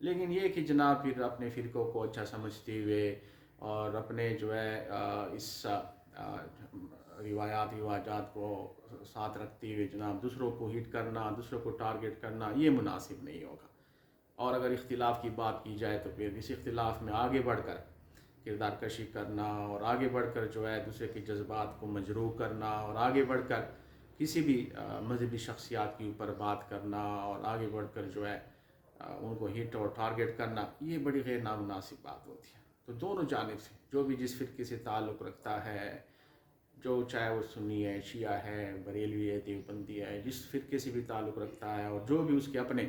لیکن یہ کہ جناب پھر اپنے فرقوں کو اچھا سمجھتے ہوئے اور اپنے جو ہے اس روایات رواجات کو ساتھ رکھتے ہوئے جناب دوسروں کو ہٹ کرنا، دوسروں کو ٹارگٹ کرنا، یہ مناسب نہیں ہوگا۔ اور اگر اختلاف کی بات کی جائے تو پھر اس اختلاف میں آگے بڑھ کر کردار کشی کرنا اور آگے بڑھ کر جو ہے دوسرے کے جذبات کو مجروح کرنا اور آگے بڑھ کر کسی بھی مذہبی شخصیات کے اوپر بات کرنا اور آگے بڑھ کر جو ہے ان کو ہٹ اور ٹارگٹ کرنا، یہ بڑی غیر نامناسب بات ہوتی ہے۔ تو دونوں جانب سے جو بھی جس فرقے سے تعلق رکھتا ہے، جو چاہے وہ سنی ہے، شیعہ ہے، بریلوی ہے، دیوبندی ہے، جس فرقے سے بھی تعلق رکھتا ہے اور جو بھی اس کے اپنے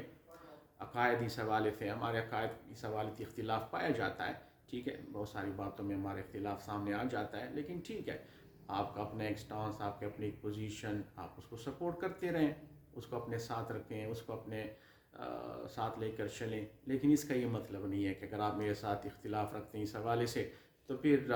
عقائد اس حوالے سے، ہمارے عقائد اس حوالے سے اختلاف پایا جاتا ہے، ٹھیک ہے، بہت ساری باتوں میں ہمارے اختلاف سامنے آ جاتا ہے، لیکن ٹھیک ہے، آپ کا اپنا ایک سٹانس، آپ کے اپنی ایک پوزیشن، آپ اس کو سپورٹ کرتے رہیں، اس کو اپنے ساتھ رکھیں، اس کو اپنے ساتھ لے کر چلیں، لیکن اس کا یہ مطلب نہیں ہے کہ اگر آپ میرے ساتھ اختلاف رکھتے ہیں اس حوالے سے تو پھر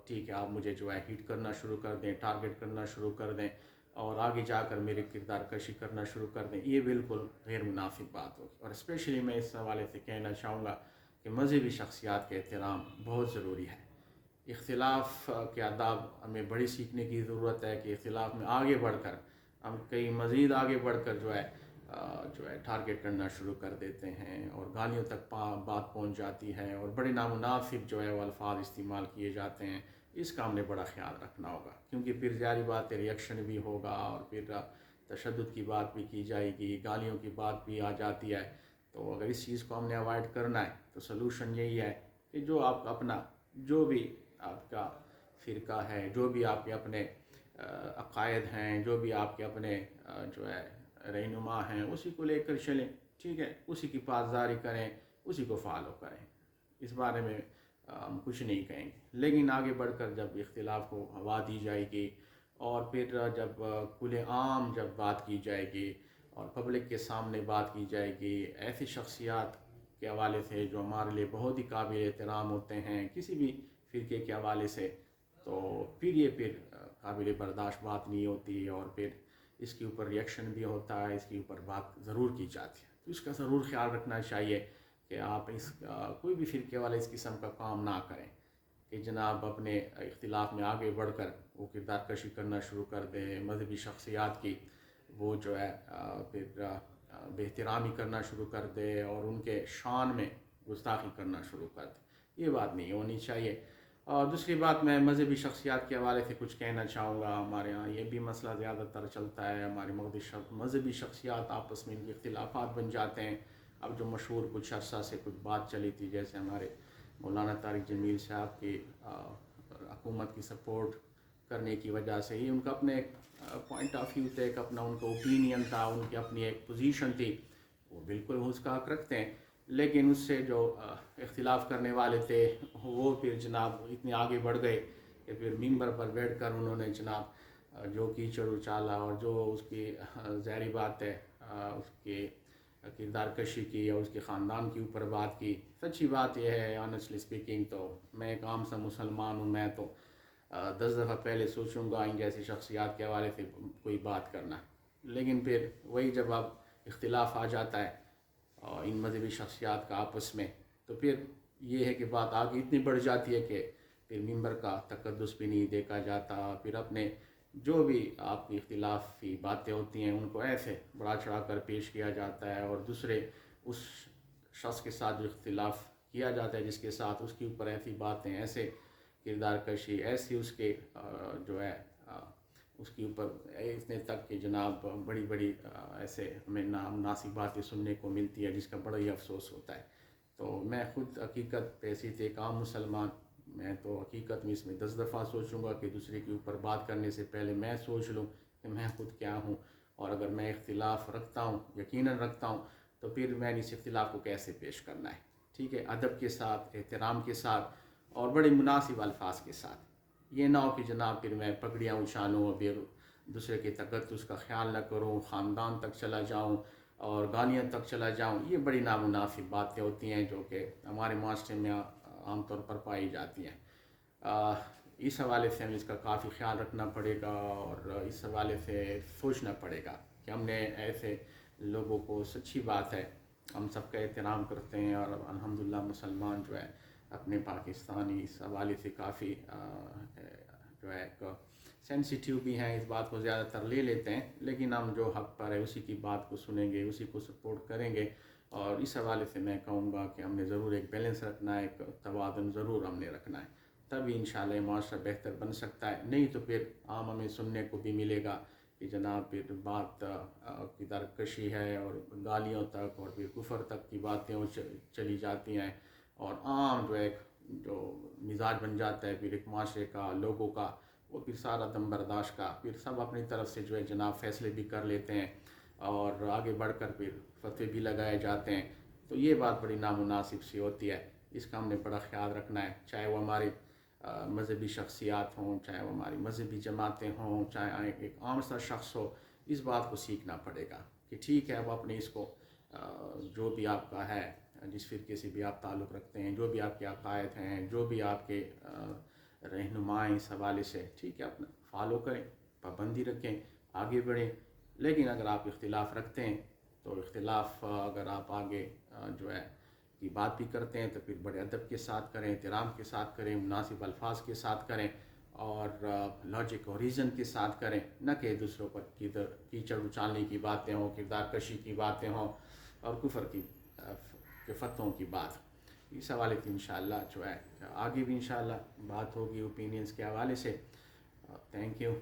ٹھیک ہے آپ مجھے جو ہے ہٹ کرنا شروع کر دیں، ٹارگٹ کرنا شروع کر دیں اور آگے جا کر میرے کردار کشی کرنا شروع کر دیں، یہ بالکل غیر مناسب بات ہوگی۔ اور اسپیشلی میں اس حوالے سے کہنا چاہوں گا کہ مذہبی شخصیات کے احترام بہت ضروری ہے۔ اختلاف کے آداب ہمیں بڑی سیکھنے کی ضرورت ہے کہ اختلاف میں آگے بڑھ کر ہم کئی مزید آگے بڑھ کر جو ہے ٹارگٹ کرنا شروع کر دیتے ہیں اور گالیوں تک بات پہنچ جاتی ہے اور بڑے نامناسب جو ہے وہ الفاظ استعمال کیے جاتے ہیں۔ اس کا ہم نے بڑا خیال رکھنا ہوگا، کیونکہ پھر ظاہری بات ہے ریئیکشن بھی ہوگا اور پھر تشدد کی بات بھی کی جائے گی، گالیوں کی بات بھی آ جاتی ہے۔ تو اگر اس چیز کو ہم نے اوائڈ کرنا ہے تو سلوشن یہی ہے کہ جو آپ کا اپنا جو بھی آپ کا فرقہ ہے، جو بھی آپ کے اپنے عقائد ہیں، جو بھی آپ کے اپنے جو ہے رہنما ہیں، اسی کو لے کر چلیں، ٹھیک ہے، اسی کی پاسداری کریں، اسی کو فالو کریں، اس بارے میں ہم کچھ نہیں کہیں گے۔ لیکن آگے بڑھ کر جب اختلاف کو ہوا دی جائے گی اور پھر جب کھلے عام جب بات کی جائے گی اور پبلک کے سامنے بات کی جائے گی ایسی شخصیات کے حوالے سے جو ہمارے لیے بہت ہی قابل احترام ہوتے ہیں کسی بھی فرقے کے حوالے سے، تو پھر یہ قابل برداشت بات نہیں ہوتی اور پھر اس کے اوپر ریئیکشن بھی ہوتا ہے، اس کے اوپر بات ضرور کی جاتی ہے۔ تو اس کا ضرور خیال رکھنا چاہیے کہ آپ کوئی بھی فرقے والے اس قسم کا کام نہ کریں کہ جناب اپنے اختلاف میں آگے بڑھ کر وہ کردار کشی کرنا شروع کر دیں، مذہبی شخصیات کی وہ جو ہے پھر بے احترامی کرنا شروع کر دے اور ان کے شان میں گستاخی کرنا شروع کر دے، یہ بات نہیں ہونی چاہیے۔ اور دوسری بات میں مذہبی شخصیات کے حوالے سے کچھ کہنا چاہوں گا، ہمارے ہاں یہ بھی مسئلہ زیادہ تر چلتا ہے، ہمارے مذہبی شخصیات آپس میں ان کے اختلافات بن جاتے ہیں۔ اب جو مشہور کچھ عرصہ سے کچھ بات چلی تھی، جیسے ہمارے مولانا طارق جمیل صاحب کی حکومت کی سپورٹ کرنے کی وجہ سے ہی ان کا اپنے ایک پوائنٹ آف ویو تھا، ایک اپنا ان کا اوپینین تھا، ان کی اپنی ایک پوزیشن تھی، وہ بالکل اس کا حق رکھتے ہیں، لیکن اس سے جو اختلاف کرنے والے تھے وہ پھر جناب اتنے آگے بڑھ گئے کہ پھر ممبر پر بیٹھ کر انہوں نے جناب جو کیچڑ اچالا اور جو اس کی ظاہری بات ہے اس کے کردار کشی کی اور اس کے خاندان کے اوپر بات کی۔ سچی بات یہ ہے آنیسٹلی اسپیکنگ تو میں ایک عام سا مسلمان ہوں، میں تو 10 دفعہ پہلے سوچوں گا ان جیسی شخصیات کے حوالے سے کوئی بات کرنا، لیکن پھر وہی جب اب اختلاف آ جاتا ہے ان مذہبی شخصیات کا آپس میں، تو پھر یہ ہے کہ بات آگے اتنی بڑھ جاتی ہے کہ پھر ممبر کا تقدس بھی نہیں دیکھا جاتا، پھر اپنے جو بھی آپ کی اختلافی باتیں ہوتی ہیں ان کو ایسے بڑھا چڑھا کر پیش کیا جاتا ہے اور دوسرے اس شخص کے ساتھ جو اختلاف کیا جاتا ہے جس کے ساتھ اس کے اوپر ایسی باتیں، ایسے کردار کشی، ایسی اس کے جو ہے اس کے اوپر اتنے تک کہ جناب بڑی بڑی ایسے ہمیں نامناسب باتیں سننے کو ملتی ہے جس کا بڑا ہی افسوس ہوتا ہے۔ تو میں خود حقیقت پیسی تھے ایک عام مسلمان، میں تو حقیقت میں اس میں 10 دفعہ سوچوں گا کہ دوسرے کے اوپر بات کرنے سے پہلے میں سوچ لوں کہ میں خود کیا ہوں، اور اگر میں اختلاف رکھتا ہوں، یقیناً رکھتا ہوں، تو پھر میں نے اس اختلاف کو کیسے پیش کرنا ہے، ٹھیک ہے، ادب کے ساتھ، احترام کے ساتھ اور بڑے مناسب الفاظ کے ساتھ۔ یہ نہ ہو کہ جناب پھر میں پگڑیاں اچھالوں اور پھر دوسرے کے تقدس کا خیال نہ کروں، خاندان تک چلا جاؤں اور گالیاں تک چلا جاؤں، یہ بڑی نامناسب باتیں ہوتی ہیں جو کہ ہمارے معاشرے میں عام طور پر پائی جاتی ہیں۔ اس حوالے سے ہمیں اس کا کافی خیال رکھنا پڑے گا اور اس حوالے سے سوچنا پڑے گا کہ ہم نے ایسے لوگوں کو، سچی بات ہے ہم سب کا احترام کرتے ہیں، اور الحمدللہ مسلمان جو ہے اپنے پاکستانی اس حوالے سے کافی جو ہے ایک سینسیٹیو بھی ہیں، اس بات کو زیادہ تر لے لیتے ہیں، لیکن ہم جو حق پر ہے اسی کی بات کو سنیں گے، اسی کو سپورٹ کریں گے. اور اس حوالے سے میں کہوں گا کہ ہم نے ضرور ایک بیلنس رکھنا ہے، ایک توازن ضرور ہم نے رکھنا ہے، تبھی انشاءاللہ یہ معاشرہ بہتر بن سکتا ہے. نہیں تو پھر عام ہمیں سننے کو بھی ملے گا کہ جناب پھر بات کی درکشی ہے، اور گالیوں تک اور پھر کفر تک کی باتیں چلی جاتی ہیں، اور عام جو ایک جو مزاج بن جاتا ہے پھر ایک معاشرے کا، لوگوں کا، وہ پھر سارا دم برداشت کا، پھر سب اپنی طرف سے جو ہے جناب فیصلے بھی کر لیتے ہیں، اور آگے بڑھ کر پھر فتوے بھی لگائے جاتے ہیں. تو یہ بات بڑی نامناسب سی ہوتی ہے، اس کا ہم نے بڑا خیال رکھنا ہے، چاہے وہ ہماری مذہبی شخصیات ہوں، چاہے وہ ہماری مذہبی جماعتیں ہوں، چاہے ایک عام سا شخص ہو. اس بات کو سیکھنا پڑے گا کہ ٹھیک ہے اب اپنے اس کو جو بھی آپ کا ہے، جس فرقے سے بھی آپ تعلق رکھتے ہیں، جو بھی آپ کے عقائد ہیں، جو بھی آپ کے رہنمائیں اس حوالے سے، ٹھیک ہے اپنا فالو کریں، پابندی رکھیں، آگے بڑھیں. لیکن اگر آپ اختلاف رکھتے ہیں تو اختلاف اگر آپ آگے جو ہے کی بات بھی کرتے ہیں تو پھر بڑے ادب کے ساتھ کریں، احترام کے ساتھ کریں، مناسب الفاظ کے ساتھ کریں، اور لاجک اور ریزن کے ساتھ کریں، نہ کہ دوسروں پر کیچڑ اچالنے کی باتیں ہوں، کردار کشی کی باتیں ہوں، اور کفر کی فتووں کی بات. اس حوالے سے انشاءاللہ جو ہے آگے بھی انشاءاللہ بات ہوگی اوپینینز کے حوالے سے. Thank you.